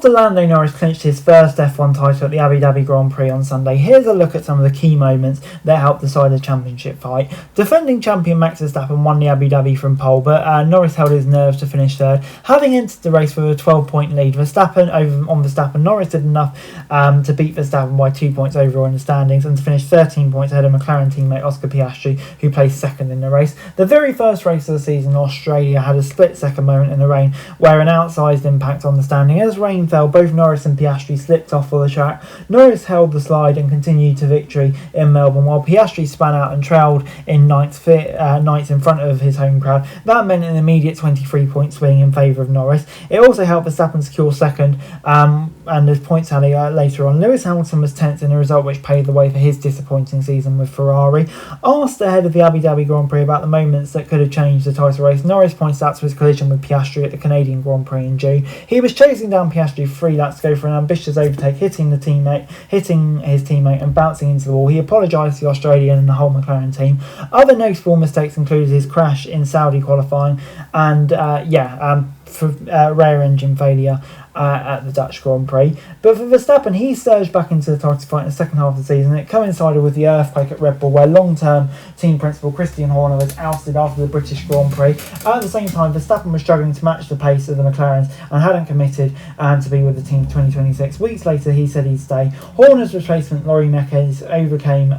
After Lando Norris clinched his first F1 title at the Abu Dhabi Grand Prix on Sunday, here's a look at some of the key moments that helped decide the championship fight. Defending champion Max Verstappen won the Abu Dhabi from pole, but Norris held his nerve to finish third. Having entered the race with a 12-point lead, Verstappen, Norris did enough to beat Verstappen by 2 points overall in the standings and to finish 13 points ahead of McLaren teammate Oscar Piastri, who placed second in the race. The very first race of the season, Australia, had a split-second moment in the rain where an outsized impact on the standing. As rain fell, both Norris and Piastri slipped off of the track. Norris held the slide and continued to victory in Melbourne, while Piastri span out and trailed in ninth in front of his home crowd. That meant an immediate 23-point swing in favour of Norris. It also helped Verstappen secure second, and his points tally later on. Lewis Hamilton was 10th in a result which paved the way for his disappointing season with Ferrari. Asked ahead of the Abu Dhabi Grand Prix about the moments that could have changed the title race, Norris points out to his collision with Piastri at the Canadian Grand Prix in June. He was chasing down Piastri for 3 laps to go for an ambitious overtake, hitting his teammate and bouncing into the wall. He apologised to the Australian and the whole McLaren team. Other notable mistakes included his crash in Saudi qualifying and rear engine failure at the Dutch Grand Prix. But for Verstappen, he surged back into the title fight in the second half of the season. It coincided with the earthquake at Red Bull, where long-term team principal Christian Horner was ousted after the British Grand Prix. At the same time, Verstappen was struggling to match the pace of the McLarens and hadn't committed to be with the team for 2026. Weeks later, he said he'd stay. Horner's replacement, Laurie Meckes, overcame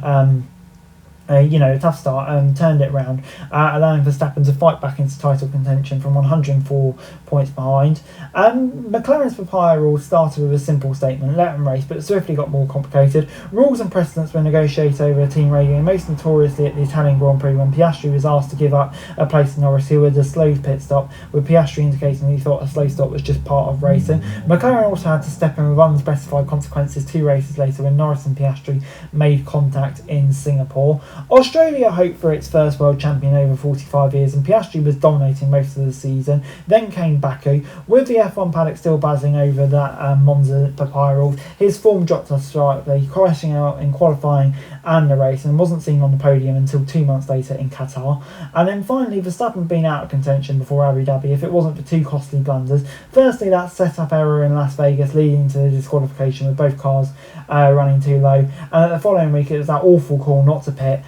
a tough start and turned it around, allowing Verstappen to fight back into title contention from 104 points behind. McLaren's papaya rules started with a simple statement, let them race, but swiftly got more complicated. Rules and precedents were negotiated over a team radio, most notoriously at the Italian Grand Prix when Piastri was asked to give up a place to Norris, who had a slow pit stop, with Piastri indicating he thought a slow stop was just part of racing. McLaren also had to step in with unspecified consequences 2 races later when Norris and Piastri made contact in Singapore. Australia hoped for its first world champion over 45 years, and Piastri was dominating most of the season. Then came Baku, with the F1 paddock still buzzing over that Monza papaya rule. His form dropped off slightly, crashing out in qualifying and the race, and wasn't seen on the podium until 2 months later in Qatar. And then finally, Verstappen being out of contention before Abu Dhabi if it wasn't for 2 costly blunders. Firstly, that setup error in Las Vegas leading to the disqualification with both cars running too low, and the following week it was that awful call not to pit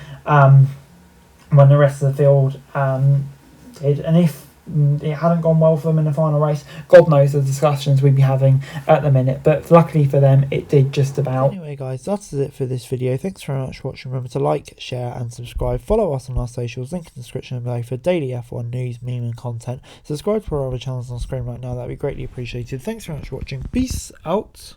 when the rest of the field did. And if it hadn't gone well for them in the final race, God knows the discussions we'd be having at the minute, but luckily for them it did just about. Anyway guys, that's it for this video. Thanks very much for watching. Remember to like, share and subscribe. Follow us on our socials, link in the description below for daily F1 news, meme and content. Subscribe to our other channels on screen right now, that'd be greatly appreciated. Thanks very much for watching. Peace out.